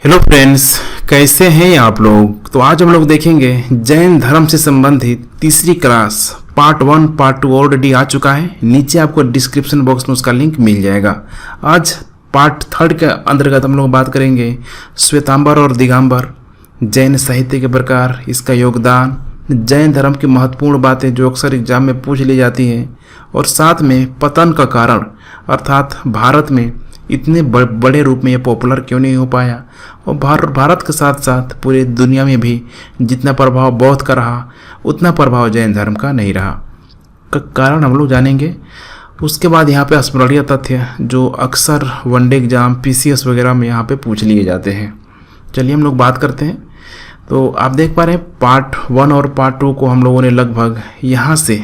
Hello friends, कैसे हैं आप लोग। तो आज हम लोग देखेंगे जैन धर्म से संबंधित तीसरी क्लास पार्ट 1 पार्ट 2 ऑलरेडी आ चुका है। नीचे आपको डिस्क्रिप्शन बॉक्स में उसका लिंक मिल जाएगा। आज पार्ट 3 के अंतर्गत हम लोग बात करेंगे श्वेतांबर और दिगंबर, जैन साहित्य के प्रकार, इसका योगदान, जैन धर्म की महत्वपूर्ण बातें जो अक्सर एग्जाम में पूछ ली जाती हैं, और साथ में पतन का कारण अर्थात भारत में इतने बड़े रूप में ये पॉपुलर क्यों नहीं हो पाया, और भारत के साथ साथ पूरी दुनिया में भी जितना प्रभाव बौद्ध का रहा उतना प्रभाव जैन धर्म का नहीं रहा का कारण हम लोग जानेंगे। उसके बाद यहाँ पे स्मरणीय तथ्य जो अक्सर वनडे एग्जाम पीसीएस वगैरह में यहाँ पे पूछ लिए जाते हैं। चलिए हम लोग बात करते हैं। तो आप देख पा रहे हैं पार्ट 1 और पार्ट 2 को हम लोगों ने लगभग यहाँ से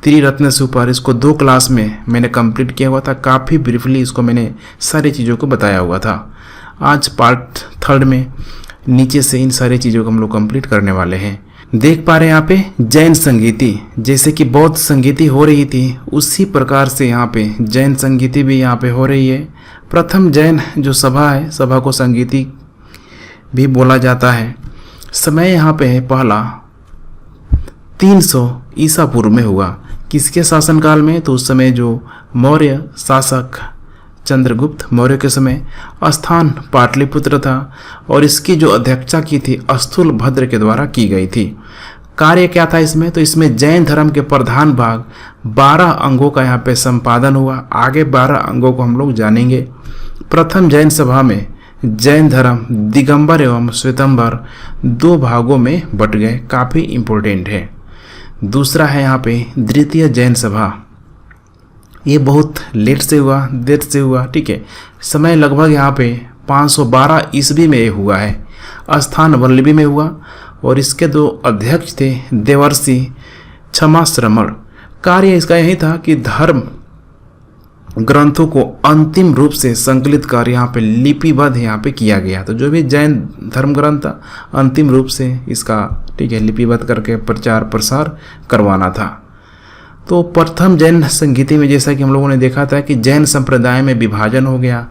त्रिरत्न से ऊपर इसको 2 क्लास में मैंने कंप्लीट किया हुआ था। काफ़ी ब्रीफली इसको मैंने सारी चीज़ों को बताया हुआ था। आज पार्ट 3 में नीचे से इन सारी चीज़ों को हम लोग कंप्लीट करने वाले हैं। देख पा रहे हैं यहाँ पे जैन संगीति, जैसे कि बौद्ध संगीति हो रही थी उसी प्रकार से यहाँ पे जैन संगीति भी यहाँ पे हो रही है। प्रथम जैन जो सभा है, सभा को संगीति भी बोला जाता है। समय यहाँ पे है पहला 300 ईसा पूर्व में हुआ। किसके शासनकाल में? तो उस समय जो मौर्य शासक चंद्रगुप्त मौर्य के समय स्थान पाटलिपुत्र था, और इसकी जो अध्यक्षता की थी स्थूलभद्र के द्वारा की गई थी। कार्य क्या था इसमें? तो इसमें जैन धर्म के प्रधान भाग 12 अंगों का यहाँ पे संपादन हुआ। आगे 12 अंगों को हम लोग जानेंगे। प्रथम जैन सभा में जैन धर्म दिगंबर एवं श्वेतांबर 2 भागों में बट गए, काफ़ी इम्पोर्टेंट है। दूसरा है यहाँ पे द्वितीय जैन सभा, ये बहुत लेट से हुआ, देर से हुआ, ठीक है। समय लगभग यहाँ पे 512 ईस्वी में ये हुआ है, स्थान वल्लभी में हुआ, और इसके 2 अध्यक्ष थे देवर्षि क्षमाश्रमण। कार्य इसका यही था कि धर्म ग्रंथों को अंतिम रूप से संकलित कर यहाँ पे लिपिबद्ध यहाँ पे किया गया। तो जो भी जैन धर्म ग्रंथ था अंतिम रूप से इसका, ठीक है, लिपिबद्ध करके प्रचार प्रसार करवाना था। तो प्रथम जैन संगीति में जैसा कि हम लोगों ने देखा था कि जैन संप्रदाय में विभाजन हो गया।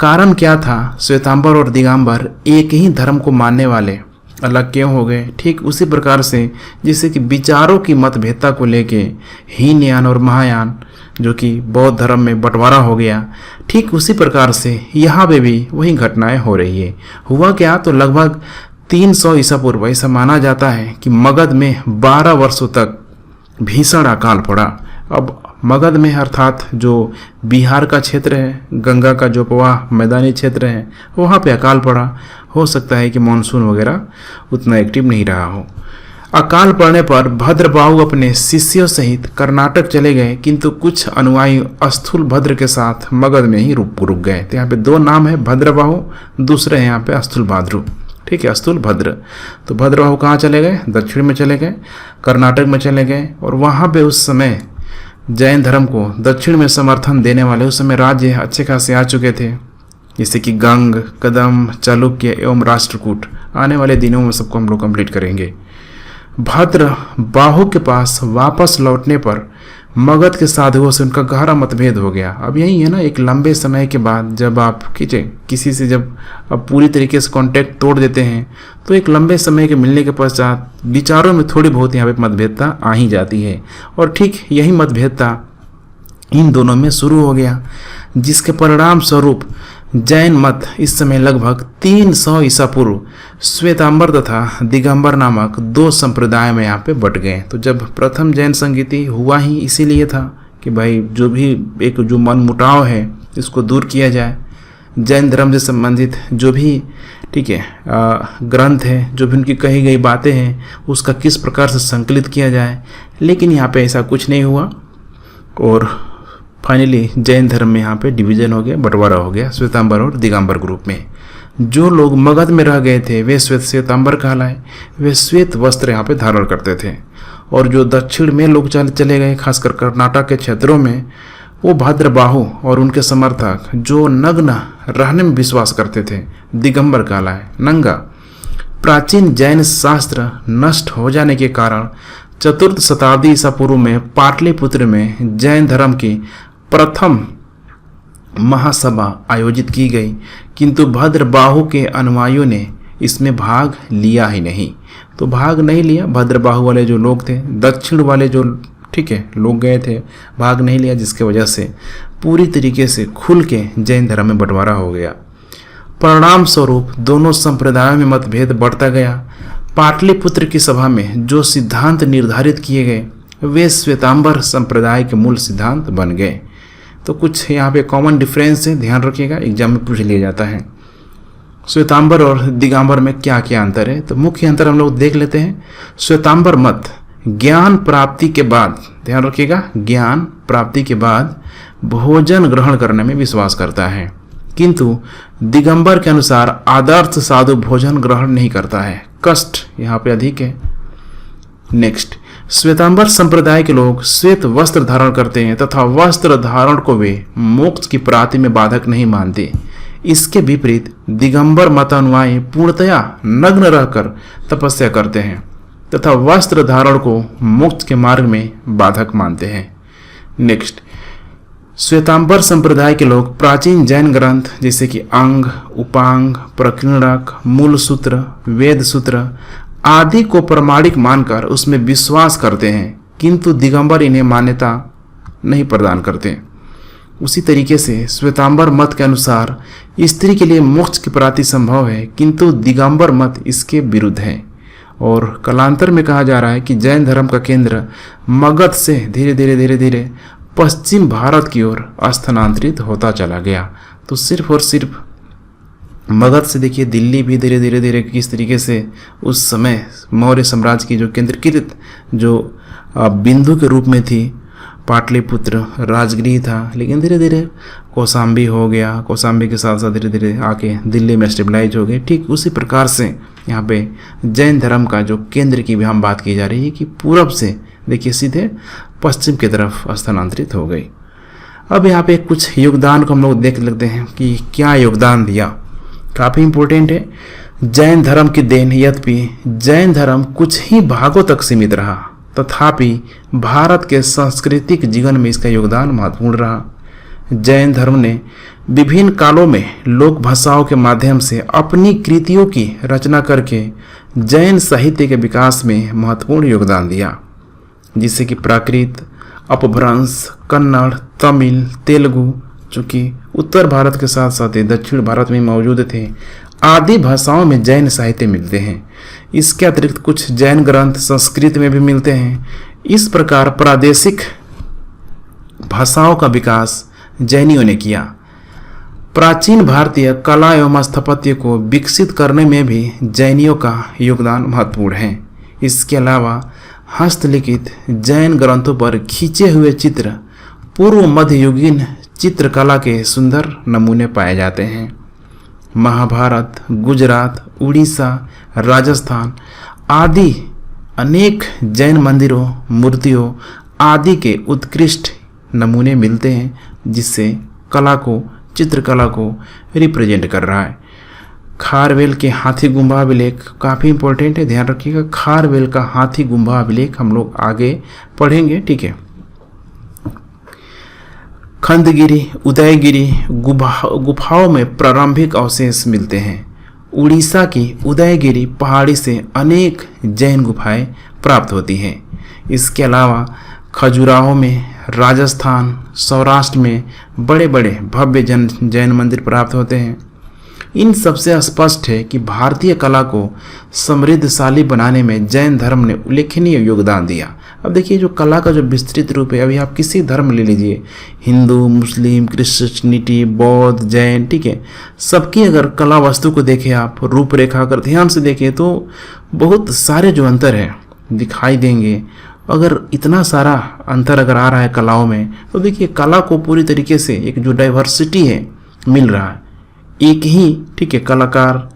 कारण क्या था? श्वेतांबर और दिगंबर एक ही धर्म को मानने वाले अलग क्यों हो गए? ठीक उसी प्रकार से जैसे कि विचारों की मतभेदता को लेके हीनयान और महायान जो कि बौद्ध धर्म में बंटवारा हो गया, ठीक उसी प्रकार से यहाँ पे भी वही घटनाएं हो रही है। हुआ क्या? तो लगभग 300 ईसा पूर्व ऐसा माना जाता है कि मगध में 12 वर्षों तक भीषण अकाल पड़ा। अब मगध में अर्थात जो बिहार का क्षेत्र है, गंगा का जो प्रवाह मैदानी क्षेत्र है, वहाँ पे अकाल पड़ा। हो सकता है कि मानसून वगैरह उतना एक्टिव नहीं रहा हो। अकाल पड़ने पर भद्रबाहु अपने शिष्यों सहित कर्नाटक चले गए, किंतु कुछ अनुयायी स्थूलभद्र के साथ मगध में ही रुक गए। तो यहाँ पे 2 नाम है, भद्रबाहु, दूसरे हैं यहाँ पे स्थूलभद्र, ठीक है, स्थूलभद्र। तो भद्रबाहु कहाँ चले गए? दक्षिण में चले गए, कर्नाटक में चले गए, और वहाँ पे उस समय जैन धर्म को दक्षिण में समर्थन देने वाले उस समय राज्य अच्छे खासे आ चुके थे, जैसे कि गंग, कदम, चालुक्य एवं राष्ट्रकूट। आने वाले दिनों में सबको हम लोग कंप्लीट करेंगे। भद्रबाहु के पास वापस लौटने पर मगध के साधुओं से उनका गहरा मतभेद हो गया। अब यही है ना, एक लंबे समय के बाद जब आप किसी से जब आप पूरी तरीके से कांटेक्ट तोड़ देते हैं, तो एक लंबे समय के मिलने के पश्चात विचारों में थोड़ी बहुत यहाँ पे मतभेदता आ ही जाती है, और ठीक यही मतभेदता इन दोनों में शुरू हो गया, जिसके परिणाम स्वरूप जैन मत इस समय लगभग 300 ईसा पूर्व श्वेतांबर तथा दिगंबर नामक 2 संप्रदाय में यहाँ पे बट गए। तो जब प्रथम जैन संगीति हुआ ही इसीलिए था कि भाई जो भी एक जो मन मुटाव है इसको दूर किया जाए, जैन धर्म से संबंधित जो भी, ठीक है, ग्रंथ है, जो भी उनकी कही गई बातें हैं उसका किस प्रकार से संकलित किया जाए। लेकिन यहाँ पे ऐसा कुछ नहीं हुआ, और फाइनली जैन धर्म में यहाँ पे डिवीजन हो गया, बंटवारा हो गया श्वेतांबर और दिगंबर ग्रुप में। जो लोग मगध में रह गए थे वे श्वेतांबर कहलाए, वे श्वेत वस्त्र यहाँ पे धारण करते थे, और जो दक्षिण में लोग चले गए खासकर कर्नाटक के क्षेत्रों में, वो भद्रबाहु और उनके समर्थक जो नग्न रहने में विश्वास करते थे दिगंबर कहलाए, नंगा। प्राचीन जैन शास्त्र नष्ट हो जाने के कारण 4th शताब्दी ईसा पूर्व में पाटलिपुत्र में जैन धर्म की प्रथम महासभा आयोजित की गई, किंतु भद्रबाहु के अनुयायियों ने इसमें भाग लिया ही नहीं। तो भाग नहीं लिया, भद्रबाहु वाले जो लोग थे, दक्षिण वाले जो लोग गए थे, भाग नहीं लिया, जिसके वजह से पूरी तरीके से खुल के जैन धर्म में बंटवारा हो गया। परिणाम स्वरूप दोनों संप्रदायों में मतभेद बढ़ता गया। पाटलिपुत्र की सभा में जो सिद्धांत निर्धारित किए गए वे श्वेतांबर संप्रदाय के मूल सिद्धांत बन गए। तो कुछ यहाँ पे कॉमन डिफरेंस है, ध्यान रखिएगा, एग्जाम में पूछ लिया जाता है। श्वेतांबर और दिगंबर में क्या क्या अंतर है, तो मुख्य अंतर हम लोग देख लेते हैं। श्वेतांबर मत ज्ञान प्राप्ति के बाद, ध्यान रखिएगा, ज्ञान प्राप्ति के बाद भोजन ग्रहण करने में विश्वास करता है, किंतु दिगंबर के अनुसार आदर्श साधु भोजन ग्रहण नहीं करता है, कष्ट यहाँ पे अधिक है। नेक्स्ट, श्वेतांबर संप्रदाय के लोग श्वेत वस्त्र धारण करते हैं तथा वस्त्र धारण को वे मोक्ष की प्राप्ति में बाधक नहीं मानते। इसके विपरीत दिगंबर मतानुयायी पूर्णतया नग्न रहकर तपस्या करते हैं तथा वस्त्र धारण को मोक्ष के मार्ग में बाधक मानते हैं। नेक्स्ट, श्वेतांबर संप्रदाय के लोग प्राचीन जैन ग्रंथ जैसे कि अंग, उपांग, प्रकीर्णक, मूल सूत्र, वेद सूत्र आदि को प्रमाणिक मानकर उसमें विश्वास करते हैं, किंतु दिगंबर इन्हें मान्यता नहीं प्रदान करते। उसी तरीके से श्वेतांबर मत के अनुसार स्त्री के लिए मोक्ष की प्राप्ति संभव है, किंतु दिगंबर मत इसके विरुद्ध है। और कालांतर में कहा जा रहा है कि जैन धर्म का केंद्र मगध से धीरे धीरे पश्चिम भारत की ओर स्थानांतरित होता चला गया। तो सिर्फ और सिर्फ मगध से देखिए दिल्ली भी धीरे धीरे किस तरीके से उस समय मौर्य साम्राज्य की जो केंद्रीकृत जो बिंदु के रूप में थी, पाटलिपुत्र राजगृह था, लेकिन धीरे धीरे कौशाम्बी हो गया, कौशाम्बी के साथ साथ धीरे धीरे आके दिल्ली में स्टेबलाइज हो गए। ठीक उसी प्रकार से यहाँ पे जैन धर्म का जो केंद्र की भी हम बात की जा रही है कि पूरब से देखिए सीधे पश्चिम की तरफ स्थानांतरित हो गई। अब यहाँ पे कुछ योगदान को हम लोग देख लेते हैं कि क्या योगदान दिया, काफ़ी इम्पोर्टेंट है। जैन धर्म की देन, यद्यपि जैन धर्म कुछ ही भागों तक सीमित रहा, तथापि भारत के सांस्कृतिक जीवन में इसका योगदान महत्वपूर्ण रहा। जैन धर्म ने विभिन्न कालों में लोक भाषाओं के माध्यम से अपनी कृतियों की रचना करके जैन साहित्य के विकास में महत्वपूर्ण योगदान दिया, जिससे कि प्राकृत, अपभ्रंश, कन्नड़, तमिल, तेलुगु, चूँकि उत्तर भारत के साथ साथ दक्षिण भारत में मौजूद थे, आदि भाषाओं में जैन साहित्य मिलते हैं। इसके अतिरिक्त कुछ जैन ग्रंथ संस्कृत में भी मिलते हैं। इस प्रकार प्रादेशिक भाषाओं का विकास जैनियों ने किया। प्राचीन भारतीय कला एवं स्थापत्य को विकसित करने में भी जैनियों का योगदान महत्वपूर्ण है। इसके अलावा हस्तलिखित जैन ग्रंथों पर खींचे हुए चित्र पूर्व मध्ययुगीन चित्रकला के सुंदर नमूने पाए जाते हैं। महाभारत, गुजरात, उड़ीसा, राजस्थान आदि अनेक जैन मंदिरों, मूर्तियों आदि के उत्कृष्ट नमूने मिलते हैं, जिससे कला को, चित्रकला को रिप्रेजेंट कर रहा है। खारवेल के हाथी गुम्बा अभिलेख काफ़ी इंपॉर्टेंट है, ध्यान रखिएगा। खारवेल का हाथी गुम्बा अभिलेख हम लोग आगे पढ़ेंगे, ठीक है। खंडगिरी, उदयगिरी गुफाओं में प्रारंभिक अवशेष मिलते हैं। उड़ीसा की उदयगिरी पहाड़ी से अनेक जैन गुफाएं प्राप्त होती हैं। इसके अलावा खजुराहो में, राजस्थान, सौराष्ट्र में बड़े बड़े भव्य जैन मंदिर प्राप्त होते हैं। इन सबसे स्पष्ट है कि भारतीय कला को समृद्धशाली बनाने में जैन धर्म ने उल्लेखनीय योगदान दिया। अब देखिए जो कला का जो विस्तृत रूप है, अभी आप किसी धर्म ले लीजिए, हिंदू, मुस्लिम, क्रिश्चियनिटी, बौद्ध, जैन, ठीक है, सबकी अगर कला वस्तु को देखें आप, रूपरेखा अगर ध्यान से देखें तो बहुत सारे जो अंतर है दिखाई देंगे। अगर इतना सारा अंतर अगर आ रहा है कलाओं में, तो देखिए कला को पूरी तरीके से एक जो डाइवर्सिटी है मिल रहा है। एक ही, ठीक है, कलाकार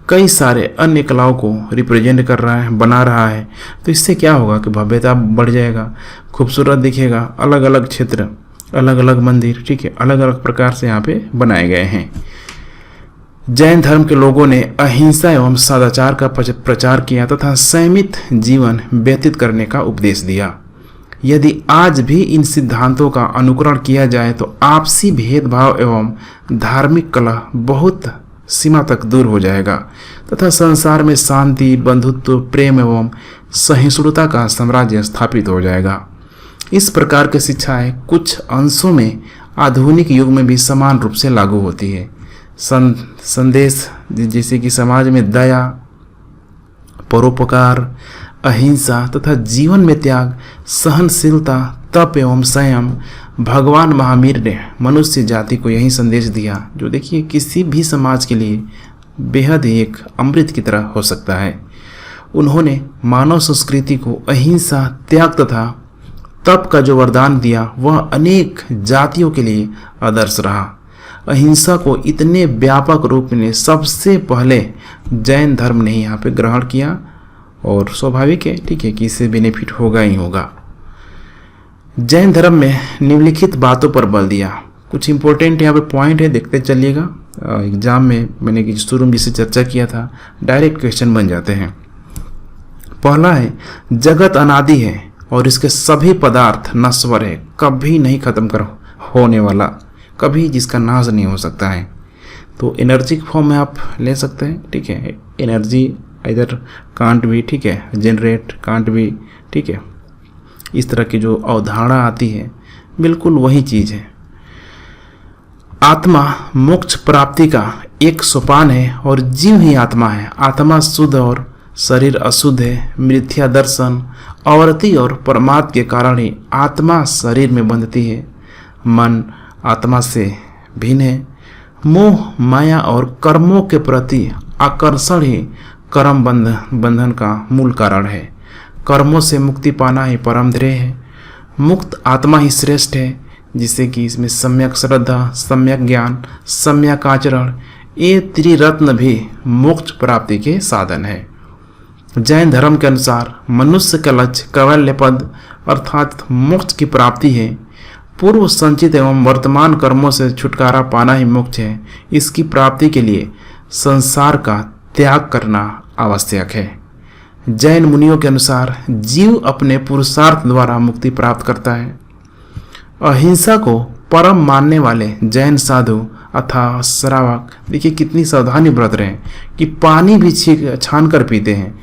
कई सारे अन्य कलाओं को रिप्रेजेंट कर रहा है, बना रहा है, तो इससे क्या होगा कि भव्यता बढ़ जाएगा, खूबसूरत दिखेगा। अलग अलग क्षेत्र, अलग अलग मंदिर, ठीक है, अलग अलग प्रकार से यहाँ पे बनाए गए हैं। जैन धर्म के लोगों ने अहिंसा एवं सदाचार का प्रचार किया तथा संयमित जीवन व्यतीत करने का उपदेश दिया। यदि आज भी इन सिद्धांतों का अनुकरण किया जाए तो आपसी भेदभाव एवं धार्मिक कलह बहुत सीमा तक दूर हो जाएगा तथा संसार में शांति, बंधुत्व, प्रेम एवं सहिष्णुता का साम्राज्य स्थापित हो जाएगा। इस प्रकार की शिक्षाएं कुछ अंशों में आधुनिक युग में भी समान रूप से लागू होती है। संदेश जैसे कि समाज में दया, परोपकार, अहिंसा तथा जीवन में त्याग, सहनशीलता, तप एवं संयम, भगवान महावीर ने मनुष्य जाति को यही संदेश दिया जो देखिए किसी भी समाज के लिए बेहद ही एक अमृत की तरह हो सकता है। उन्होंने मानव संस्कृति को अहिंसा, त्याग तथा तप का जो वरदान दिया वह अनेक जातियों के लिए आदर्श रहा। अहिंसा को इतने व्यापक रूप में सबसे पहले जैन धर्म ने यहाँ पे ग्रहण किया और स्वाभाविक है, ठीक है, कि इससे बेनिफिट होगा ही होगा। जैन धर्म में निम्नलिखित बातों पर बल दिया। कुछ इंपॉर्टेंट यहाँ पे पॉइंट है, देखते चलिएगा। एग्जाम में मैंने शुरू में जिसे चर्चा किया था, डायरेक्ट क्वेश्चन बन जाते हैं। पहला है, जगत अनादि है और इसके सभी पदार्थ नश्वर है, कभी नहीं खत्म कर होने वाला, कभी जिसका नाश नहीं हो सकता है। तो एनर्जी के फॉर्म में आप ले सकते हैं, ठीक है। एनर्जी इधर कांट भी, ठीक है, जनरेट कांट भी, ठीक है। इस तरह की जो अवधारणा आती है बिल्कुल वही चीज़ है। आत्मा मोक्ष प्राप्ति का एक सोपान है और जीव ही आत्मा है। आत्मा शुद्ध और शरीर अशुद्ध है। मिथ्या दर्शन, आवृत्ति और परमात्म के कारण ही आत्मा शरीर में बंधती है। मन आत्मा से भिन्न है। मोह, माया और कर्मों के प्रति आकर्षण ही कर्म बंधन का मूल कारण है। कर्मों से मुक्ति पाना ही परम ध्येय है। मुक्त आत्मा ही श्रेष्ठ है, जिससे कि इसमें सम्यक श्रद्धा, सम्यक ज्ञान, सम्यक आचरण, ये त्रिरत्न भी मोक्ष प्राप्ति के साधन है। जैन धर्म के अनुसार मनुष्य का लक्ष्य कैवल्य पद अर्थात मोक्ष की प्राप्ति है। पूर्व संचित एवं वर्तमान कर्मों से छुटकारा पाना ही मोक्ष है। इसकी प्राप्ति के लिए संसार का त्याग करना आवश्यक है। जैन मुनियों के अनुसार जीव अपने पुरुषार्थ द्वारा मुक्ति प्राप्त करता है। अहिंसा को परम मानने वाले जैन साधु अथवा श्रावक देखिए कितनी सावधानी बरत रहे हैं कि पानी भी छान कर पीते हैं।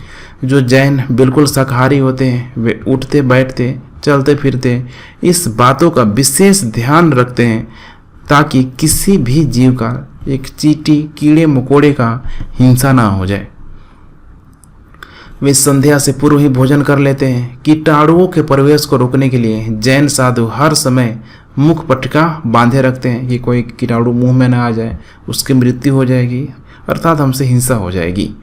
जो जैन बिल्कुल शाकाहारी होते हैं वे उठते बैठते चलते फिरते इस बातों का विशेष ध्यान रखते हैं ताकि किसी भी जीव का, एक चींटी, कीड़े मकोड़े का हिंसा ना हो जाए। वे संध्या से पूर्व ही भोजन कर लेते हैं। कीटाणुओं के प्रवेश को रोकने के लिए जैन साधु हर समय मुख पट्टिका बांधे रखते हैं कि कोई कीटाणु मुंह में ना आ जाए, उसकी मृत्यु हो जाएगी, अर्थात हमसे हिंसा हो जाएगी।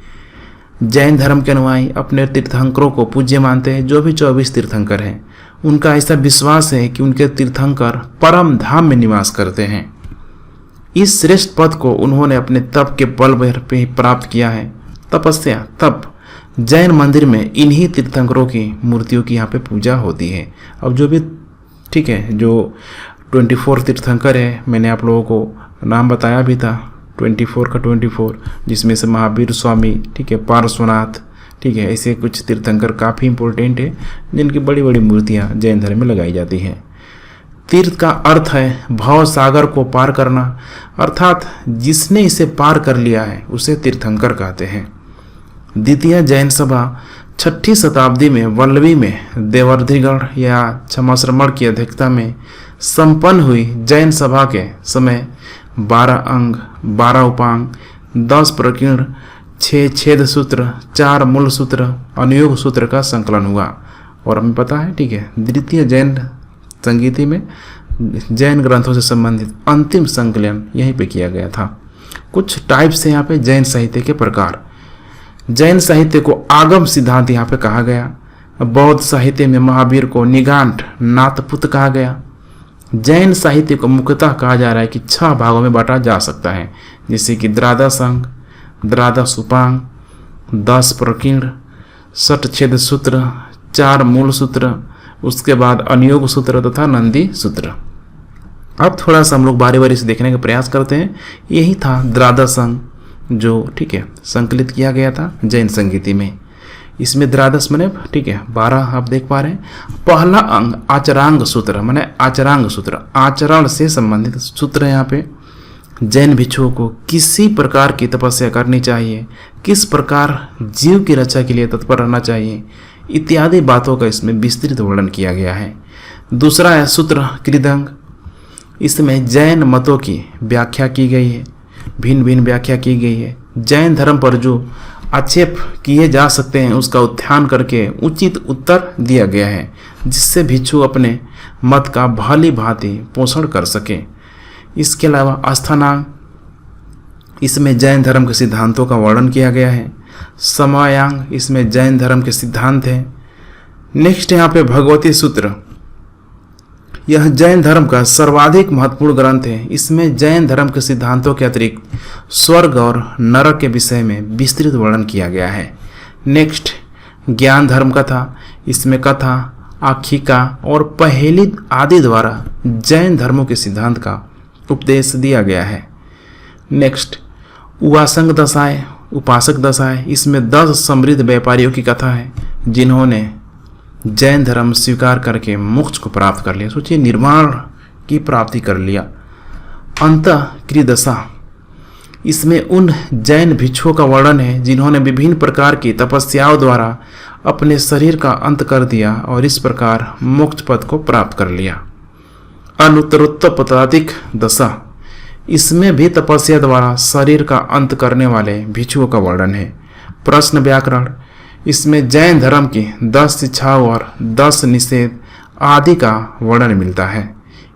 जैन धर्म के अनुयायी अपने तीर्थंकरों को पूज्य मानते हैं। जो भी 24 तीर्थंकर हैं उनका ऐसा विश्वास है कि उनके तीर्थंकर परम धाम में निवास करते हैं। इस श्रेष्ठ पद को उन्होंने अपने तप के बल पे प्राप्त किया है। तपस्या, तप। जैन मंदिर में इन्हीं तीर्थंकरों की मूर्तियों की यहाँ पे पूजा होती है। अब जो भी, ठीक है, जो 24 तीर्थंकर है, मैंने आप लोगों को नाम बताया भी था, 24 का 24, जिसमें से महावीर स्वामी, ठीक है, पार्श्वनाथ, ठीक है, ऐसे कुछ तीर्थंकर काफ़ी इंपॉर्टेंट है जिनकी बड़ी बड़ी मूर्तियाँ जैन धर्म में लगाई जाती हैं। तीर्थ का अर्थ है भव सागर को पार करना, अर्थात जिसने इसे पार कर लिया है उसे तीर्थंकर कहते हैं। द्वितीय जैन सभा 6ठी शताब्दी में वल्लभी में देवर्धिगढ़ या क्षमाश्रमण की अध्यक्षता में संपन्न हुई। जैन सभा के समय 12 अंग, 12 उपांग, 10 प्रकीर्ण, 6 छेद सूत्र, 4 मूल सूत्र, अनुयोग सूत्र का संकलन हुआ। और हमें पता है, ठीक है, द्वितीय जैन संगीति में जैन ग्रंथों से संबंधित अंतिम संकलन यहीं पे किया गया था। कुछ टाइप्स है यहाँ पे जैन साहित्य के प्रकार। जैन साहित्य को आगम सिद्धांत यहाँ पे कहा गया। बौद्ध साहित्य में महावीर को निगांठ नाथपुत कहा गया। जैन साहित्य को मुख्यतः कहा जा रहा है कि 6 भागों में बांटा जा सकता है, जैसे कि द्वादश अंग, द्वादश उपांग, 10 प्रकीर्ण, 6 छेद सूत्र, 4 मूल सूत्र, उसके बाद अनुयोग सूत्र तथा नंदी सूत्र। अब थोड़ा सा हम लोग बारी बारी से देखने का प्रयास करते हैं। यही था द्वादश अंग जो, ठीक है, संकलित किया गया था जैन संगीति में। इसमें द्वादश मैंने ठीक है 12 आप देख पा रहे हैं। पहला अंग आचरांग सूत्र, मैंने आचरांग सूत्र आचरण से संबंधित सूत्र है। यहाँ पे जैन भिक्षुओं को किसी प्रकार की तपस्या करनी चाहिए, किस प्रकार जीव की रक्षा के लिए तत्पर रहना चाहिए, इत्यादि बातों का इसमें विस्तृत वर्णन किया गया है। दूसरा है सूत्र कृदंग, इसमें जैन मतों की व्याख्या की गई है, भिन्न भिन्न व्याख्या की गई है। जैन धर्म पर जो आक्षेप किए जा सकते हैं उसका उत्थान करके उचित उत्तर दिया गया है, जिससे भिक्षु अपने मत का भली भांति पोषण कर सके। इसके अलावा अस्थानांग, इसमें जैन धर्म के सिद्धांतों का वर्णन किया गया है। समयांग, इसमें जैन धर्म के सिद्धांत हैं। नेक्स्ट यहाँ पे भगवती सूत्र, यह जैन धर्म का सर्वाधिक महत्वपूर्ण ग्रंथ है। इसमें जैन धर्म के सिद्धांतों के अतिरिक्त स्वर्ग और नरक के विषय में विस्तृत वर्णन किया गया है। नेक्स्ट ज्ञान धर्म कथा, इसमें कथा, आख्यायिका और पहेली आदि द्वारा जैन धर्मों के सिद्धांत का उपदेश दिया गया है। नेक्स्ट उपासक दशाएं, उपासक दशाएं, इसमें 10 समृद्ध व्यापारियों की कथा है जिन्होंने जैन धर्म स्वीकार करके मोक्ष को प्राप्त कर लिया। सोचिए, निर्वाण की प्राप्ति कर लिया। अंतःक्रियदशा, इसमें उन जैन भिक्षुओं का वर्णन है जिन्होंने विभिन्न प्रकार की तपस्याओं द्वारा अपने शरीर का अंत कर दिया और इस प्रकार मोक्ष पद को प्राप्त कर लिया। अनुत्तरोत्तर पदातिक दशा, इसमें भी तपस्या द्वारा शरीर का अंत करने वाले भिक्षुओं का वर्णन है। प्रश्न व्याकरण, इसमें जैन धर्म की 10 शिक्षाओं और 10 निषेध आदि का वर्णन मिलता है।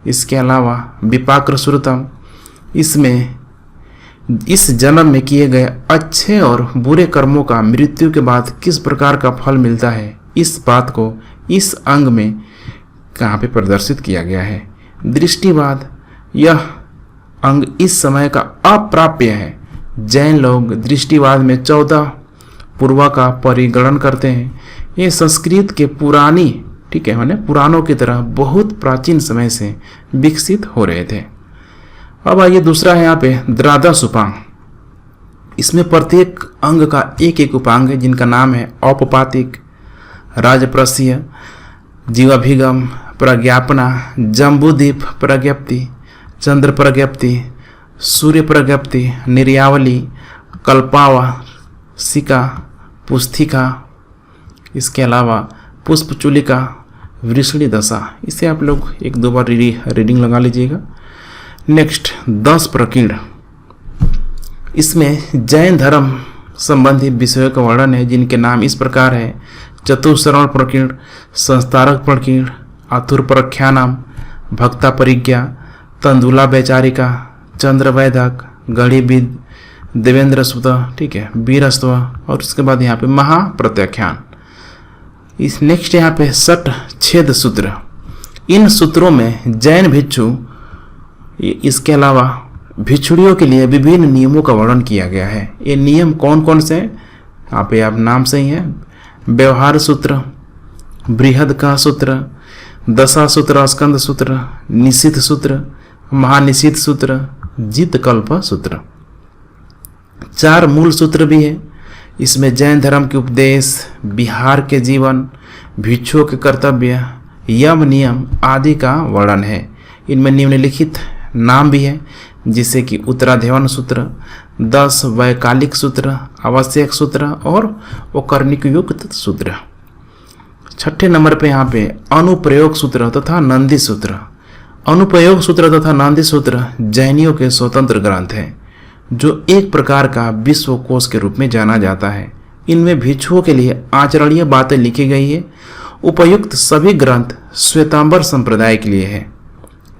इसके अलावा विपाक्र श्रुतम, इसमें इस जन्म में किए गए अच्छे और बुरे कर्मों का मृत्यु के बाद किस प्रकार का फल मिलता है, इस बात को इस अंग में कहाँ पे प्रदर्शित किया गया है। दृष्टिवाद, यह अंग इस समय का अप्राप्य है। जैन लोग दृष्टिवाद में 14 पूर्वा का परिगणन करते हैं। ये संस्कृत के पुरानी ठीक है मैंने पुराणों की तरह बहुत प्राचीन समय से विकसित हो रहे थे। अब आइए दूसरा है यहाँ पे द्वादश उपांग, इसमें प्रत्येक अंग का एक एक उपांग है जिनका नाम है औपपातिक, राजप्रसीय, जीवाभिगम, प्रज्ञापना, जम्बूद्वीप प्रज्ञप्ति, चंद्र प्रज्ञप्ति, सूर्य प्रज्ञप्ति, निर्यावली, कल्पावा, सिका, पुस्तिका, इसके अलावा पुष्पचूलिका, वृषणी दशा। इसे आप लोग 1-2 बार रीडिंग लगा लीजिएगा। नेक्स्ट 10 प्रकीर्ण, इसमें जैन धर्म संबंधी विषयों का वर्णन है जिनके नाम इस प्रकार है। चतुश्रवण प्रकीर्ण, संस्तारक प्रकीर्ण, आतुर प्रख्यानाम, भक्ता परिज्ञा, तंदुला वैचारिका, चंद्र वैदक, गणिविद, देवेंद्र सुत, ठीक है, वीरस्व, और उसके बाद यहाँ पे महाप्रत्याख्यान। इस नेक्स्ट यहाँ पे 60 छेद सूत्र, इन सूत्रों में जैन भिक्षु इसके अलावा भिक्षुड़ियों के लिए विभिन्न नियमों का वर्णन किया गया है। ये नियम कौन कौन से हैं यहाँ पे आप नाम से ही है। व्यवहार सूत्र, बृहद का सूत्र, दशा सूत्र, स्कंद सूत्र, निषिद्ध सूत्र, महानिषिद्ध सूत्र, जितकल्प सूत्र। 4 मूल सूत्र भी है। इसमें जैन धर्म के उपदेश, बिहार के जीवन, भिक्षुओं के कर्तव्य, यम नियम आदि का वर्णन है। इनमें निम्नलिखित नाम भी है जिसे कि उत्तराध्ययन सूत्र, 10 वैकालिक सूत्र, आवश्यक सूत्र और ओकर्णिक युक्त सूत्र। 6ठे नंबर पे यहाँ पे अनुप्रयोग सूत्र तथा नंदी सूत्र। अनुप्रयोग सूत्र तथा नंदी सूत्र जैनियों के स्वतंत्र ग्रंथ हैं जो एक प्रकार का विश्वकोश के रूप में जाना जाता है। इनमें भिक्षुओं के लिए आचरणीय बातें लिखी गई है। उपयुक्त सभी ग्रंथ श्वेतांबर संप्रदाय के लिए है।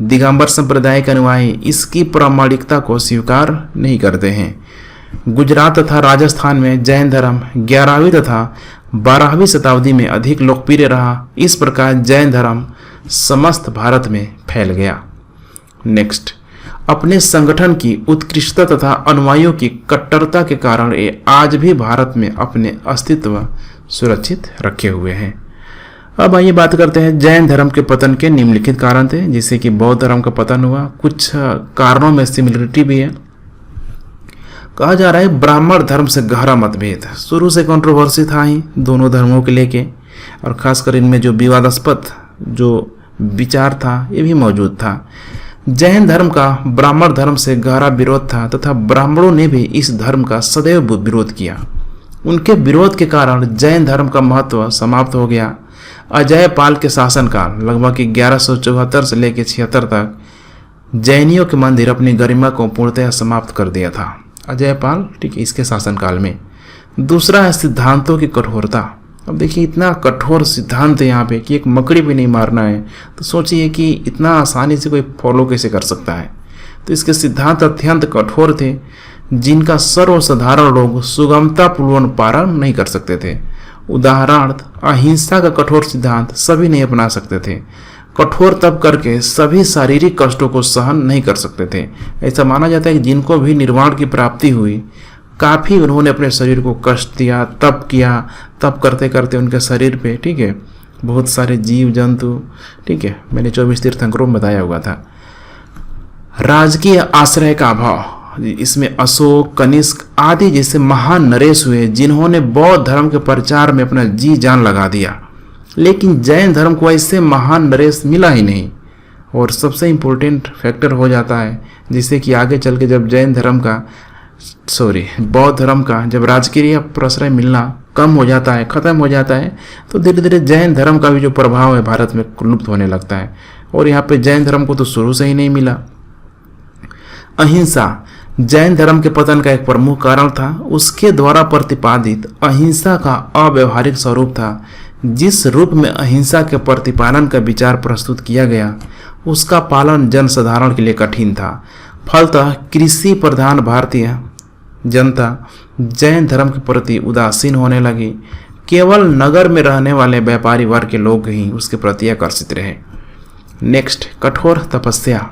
दिगंबर संप्रदाय के अनुयायी इसकी प्रामाणिकता को स्वीकार नहीं करते हैं। गुजरात तथा राजस्थान में जैन धर्म 11वीं तथा 12वीं शताब्दी में अधिक लोकप्रिय रहा। इस प्रकार जैन धर्म समस्त भारत में फैल गया। नेक्स्ट, अपने संगठन की उत्कृष्टता तथा अनुयायियों की कट्टरता के कारण ये आज भी भारत में अपने अस्तित्व सुरक्षित रखे हुए हैं। अब आइए बात करते हैं जैन धर्म के पतन के निम्नलिखित कारण थे। जैसे कि बौद्ध धर्म का पतन हुआ, कुछ कारणों में सिमिलरिटी भी है। कहा जा रहा है ब्राह्मण धर्म से गहरा मतभेद। शुरू से कंट्रोवर्सी था ही दोनों धर्मों के लेके, और खासकर इनमें जो विवादास्पद जो विचार था ये भी मौजूद था। जैन धर्म का ब्राह्मण धर्म से गहरा विरोध था तथा ब्राह्मणों ने भी इस धर्म का सदैव विरोध किया। उनके विरोध के कारण जैन धर्म का महत्व समाप्त हो गया। अजय पाल के शासनकाल लगभग 1174 से लेकर 76 तक जैनियों के मंदिर अपनी गरिमा को पूर्णतः समाप्त कर दिया था। अजय पाल, ठीक है, इसके शासनकाल में। दूसरा है सिद्धांतों की कठोरता। अब देखिए इतना कठोर सिद्धांत है यहाँ पे कि एक मकड़ी भी नहीं मारना है, तो सोचिए कि इतना आसानी से कोई फॉलो कैसे कर सकता है। तो इसके सिद्धांत अत्यंत कठोर थे जिनका सर्वसाधारण लोग सुगमतापूर्वक पालन नहीं कर सकते थे। उदाहरणार्थ अहिंसा का कठोर सिद्धांत सभी नहीं अपना सकते थे। कठोर तब करके सभी शारीरिक कष्टों को सहन नहीं कर सकते थे। ऐसा माना जाता है कि जिनको भी निर्वाण की प्राप्ति हुई, काफ़ी उन्होंने अपने शरीर को कष्ट दिया, तप किया। तप करते करते उनके शरीर पे, ठीक है, बहुत सारे जीव जंतु, ठीक है, मैंने 24 तीर्थंकरों में बताया हुआ था। राजकीय आश्रय का अभाव, इसमें अशोक, कनिष्क आदि जैसे महान नरेश हुए जिन्होंने बौद्ध धर्म के प्रचार में अपना जी जान लगा दिया, लेकिन जैन धर्म को ऐसे महान नरेश मिला ही नहीं। और सबसे इम्पोर्टेंट फैक्टर हो जाता है जिससे कि आगे चल के जब बौद्ध धर्म का जब राजकीय प्रश्रय मिलना कम हो जाता है, खत्म हो जाता है, तो धीरे धीरे जैन धर्म का भी जो प्रभाव है भारत में लुप्त होने लगता है। और यहाँ पे जैन धर्म को तो शुरू से ही नहीं मिला। अहिंसा जैन धर्म के पतन का एक प्रमुख कारण था। उसके द्वारा प्रतिपादित अहिंसा का अव्यवहारिक स्वरूप था। जिस रूप में अहिंसा के प्रतिपालन का विचार प्रस्तुत किया गया उसका पालन जनसाधारण के लिए कठिन था। फलतः कृषि प्रधान भारतीय जनता जैन धर्म के प्रति उदासीन होने लगी। केवल नगर में रहने वाले व्यापारी वर्ग के लोग ही उसके प्रति आकर्षित रहे। नेक्स्ट, कठोर तपस्या।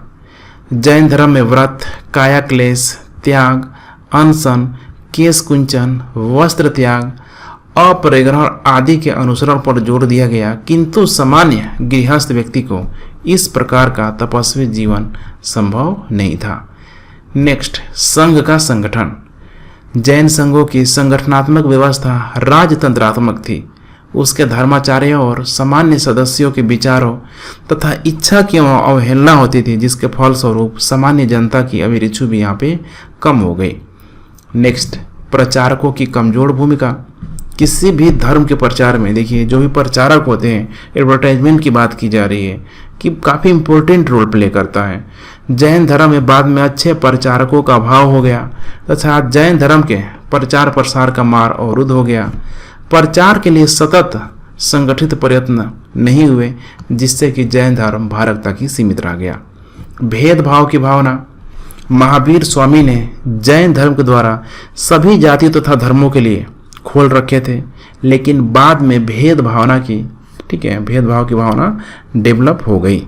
जैन धर्म में व्रत, काया क्लेश, त्याग, अनशन, केश कुंचन, वस्त्र त्याग, अपरिग्रहण आदि के अनुसरण पर जोर दिया गया, किंतु सामान्य गृहस्थ व्यक्ति को इस प्रकार का तपस्वी जीवन संभव नहीं था। नेक्स्ट, संघ का संगठन। जैन संघों की संगठनात्मक व्यवस्था राजतंत्रात्मक थी। उसके धर्माचार्य और सामान्य सदस्यों के विचारों तथा इच्छा की अवहेलना होती थी, जिसके फलस्वरूप सामान्य जनता की अभिरुचि भी यहाँ पे कम हो गई। नेक्स्ट, प्रचारकों की कमजोर भूमिका। किसी भी धर्म के प्रचार में देखिए जो भी प्रचारक होते हैं, एडवर्टाइजमेंट की बात की जा रही है कि काफ़ी इंपॉर्टेंट रोल प्ले करता है। जैन धर्म में बाद में अच्छे प्रचारकों का अभाव हो गया तथा जैन धर्म के प्रचार प्रसार का मार्ग अवरुद्ध हो गया। प्रचार के लिए सतत संगठित प्रयत्न नहीं हुए, जिससे कि जैन धर्म भारत तक ही सीमित रह गया। भेदभाव की भावना। महावीर स्वामी ने जैन धर्म के द्वारा सभी जातियों तथा धर्मों के लिए खोल रखे थे, लेकिन बाद में भेदभाव की भावना डेवलप हो गई।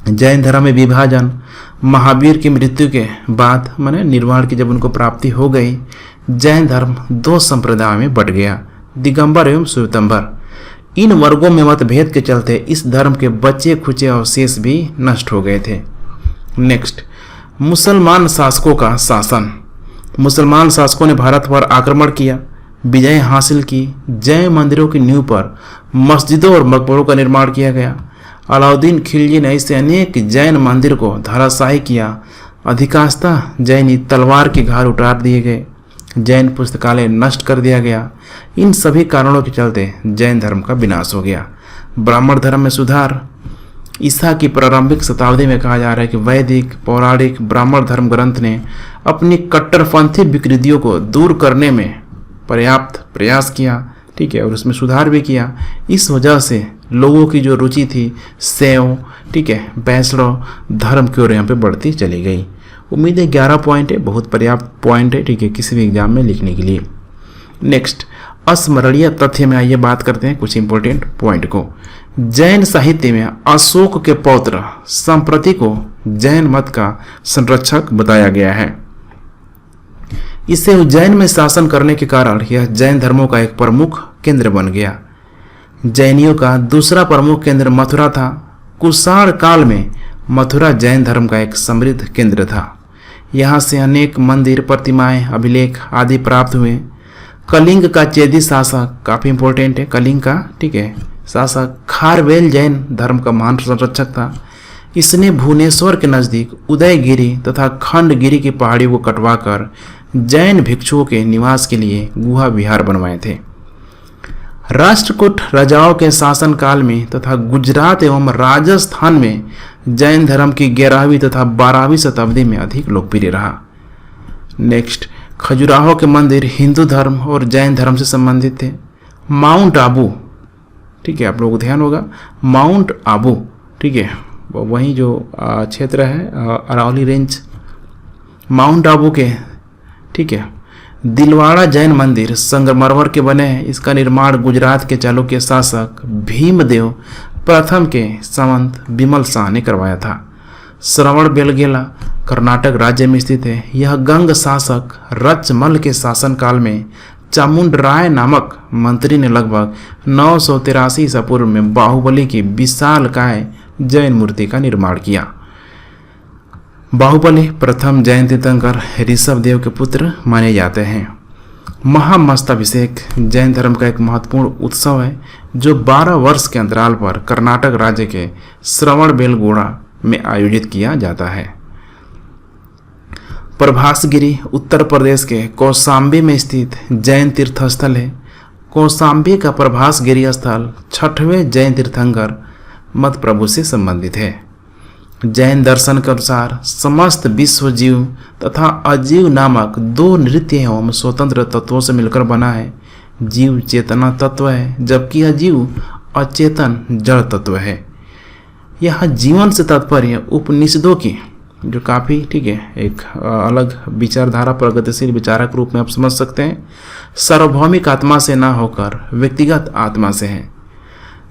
जैन धर्म में विभाजन। महावीर की मृत्यु के बाद माने निर्वाण की जब उनको प्राप्ति हो गई, जैन धर्म दो संप्रदायों में बट गया, दिगंबर एवं श्वेतंबर। इन वर्गों में मतभेद के चलते इस धर्म के बचे खुचे अवशेष भी नष्ट हो गए थे। नेक्स्ट, मुसलमान शासकों का शासन। मुसलमान शासकों ने भारत पर आक्रमण किया, विजय हासिल की। जैन मंदिरों की नींव पर मस्जिदों और मकबरों का निर्माण किया गया। अलाउद्दीन खिलजी ने ऐसे अनेक जैन मंदिर को धराशायी किया। अधिकांशतः जैनी तलवार की घात उतार दिए गए। जैन पुस्तकालय नष्ट कर दिया गया। इन सभी कारणों के चलते जैन धर्म का विनाश हो गया। ब्राह्मण धर्म में सुधार। ईसा की प्रारंभिक शताब्दी में कहा जा रहा है कि वैदिक पौराणिक ब्राह्मण धर्म ग्रंथ ने अपनी कट्टरपंथी विकृतियों को दूर करने में पर्याप्त प्रयास किया, ठीक है, और उसमें सुधार भी किया। इस वजह से लोगों की जो रुचि थी शैव, ठीक है, वैष्णव धर्म की ओर यहाँ पे बढ़ती चली गई। उम्मीद है 11 पॉइंट है, बहुत पर्याप्त पॉइंट है, ठीक है, किसी भी एग्जाम में लिखने के लिए। नेक्स्ट, अस्मरणीय तथ्य में आइए बात करते हैं कुछ इंपॉर्टेंट पॉइंट को। जैन साहित्य में अशोक के पौत्र संप्रति को जैन मत का संरक्षक बताया गया है। इससे उज्जैन में शासन करने के कारण यह जैन धर्मों का एक प्रमुख केंद्र बन गया। जैनियों का दूसरा प्रमुख केंद्र मथुरा था। कुषाण काल में मथुरा जैन धर्म का एक समृद्ध केंद्र था। यहाँ से अनेक मंदिर, प्रतिमाएं, अभिलेख आदि प्राप्त हुए। कलिंग का चेदी शासक, काफ़ी इंपॉर्टेंट है कलिंग का, ठीक है, शासक खारवेल जैन धर्म का महान संरक्षक था। इसने भुवनेश्वर के नज़दीक उदयगिरी तथा खंडगिरी की पहाड़ियों को कटवाकर जैन भिक्षुओं के निवास के लिए गुहा विहार बनवाए थे। राष्ट्रकूट राजाओं के शासनकाल में तथा गुजरात एवं राजस्थान में जैन धर्म की 11वीं तथा 12वीं शताब्दी में अधिक लोकप्रिय रहा। नेक्स्ट, खजुराहो के मंदिर हिंदू धर्म और जैन धर्म से संबंधित थे। माउंट आबू, ठीक है, आप लोगों को ध्यान होगा, माउंट आबू, ठीक है, वहीं जो क्षेत्र है अरावली रेंज, माउंट आबू के, ठीक है, दिलवाड़ा जैन मंदिर संगमरमर के बने हैं। इसका निर्माण गुजरात के चालुक्य शासक भीमदेव प्रथम के सामंत विमल शाह ने करवाया था। श्रवण बेलगोला कर्नाटक राज्य में स्थित है। यह गंग शासक रचमल के शासनकाल में चामुंडराय नामक मंत्री ने लगभग 983 ईसा पूर्व में बाहुबली की विशालकाय जैन मूर्ति का निर्माण किया। बाहुबली प्रथम जैन तीर्थंकर ऋषभ देव के पुत्र माने जाते हैं। महामस्तभिषेक जैन धर्म का एक महत्वपूर्ण उत्सव है जो 12 वर्ष के अंतराल पर कर्नाटक राज्य के श्रवण बेलगोला में आयोजित किया जाता है। प्रभासगिरी उत्तर प्रदेश के कौशाम्बी में स्थित जैन तीर्थस्थल है। कौशाम्बी का प्रभासगिरी स्थल 6वें जैन तीर्थंकर मत प्रभु से संबंधित है। जैन दर्शन के अनुसार समस्त विश्व जीव तथा अजीव नामक 2 नित्य एवं स्वतंत्र तत्वों से मिलकर बना है। जीव चेतना तत्व है जबकि अजीव अचेतन जड़ तत्व है। यह जीवन से तात्पर्य उपनिषदों की, जो काफ़ी, ठीक है, एक अलग विचारधारा, प्रगतिशील विचारक रूप में आप समझ सकते हैं, सार्वभौमिक आत्मा से ना होकर व्यक्तिगत आत्मा से है।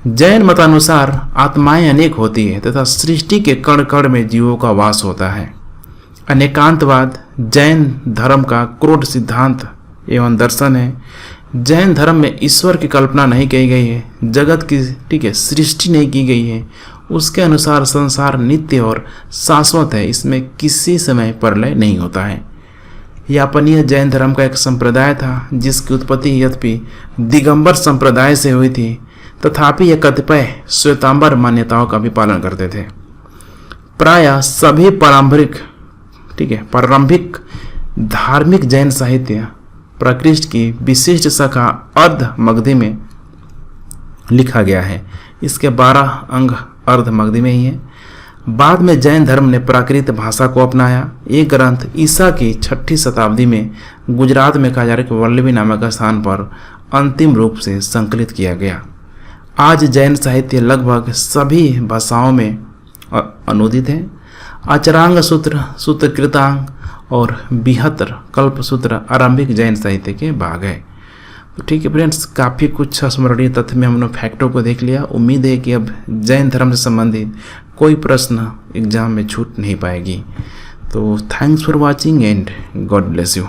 जैन मतानुसार आत्माएं अनेक होती है तथा सृष्टि के कण कण में जीवों का वास होता है। अनेकांतवाद जैन धर्म का क्रोध सिद्धांत एवं दर्शन है। जैन धर्म में ईश्वर की कल्पना नहीं की गई है, जगत की, ठीक है, सृष्टि नहीं की गई है। उसके अनुसार संसार नित्य और शाश्वत है, इसमें किसी समय प्रलय नहीं होता है। यापनीय जैन धर्म का एक संप्रदाय था जिसकी उत्पत्ति यद्यपि दिगंबर संप्रदाय से हुई थी, तथापि यह कतिपय श्वेतांबर मान्यताओं का भी पालन करते थे। प्रायः सभी पारंपरिक, ठीक है, प्रारंभिक धार्मिक जैन साहित्य प्रकृष्ट की विशिष्ट शाखा अर्ध मगधी में लिखा गया है। इसके 12 अंग अर्ध मगधी में ही है। बाद में जैन धर्म ने प्राकृत भाषा को अपनाया। ये ग्रंथ ईसा की 6ठी शताब्दी में गुजरात में काजारिक वल्लभी नामक स्थान पर अंतिम रूप से संकलित किया गया। आज जैन साहित्य लगभग सभी भाषाओं में अनुदित है। आचरांग सूत्र, सूत्रकृतांग और 72 कल्प सूत्र आरंभिक जैन साहित्य के भाग है। तो ठीक है फ्रेंड्स, काफ़ी कुछ स्मरणीय तथ्य में हमने फैक्टों को देख लिया। उम्मीद है कि अब जैन धर्म से संबंधित कोई प्रश्न एग्जाम में छूट नहीं पाएगी। तो thanks for watching and God bless you.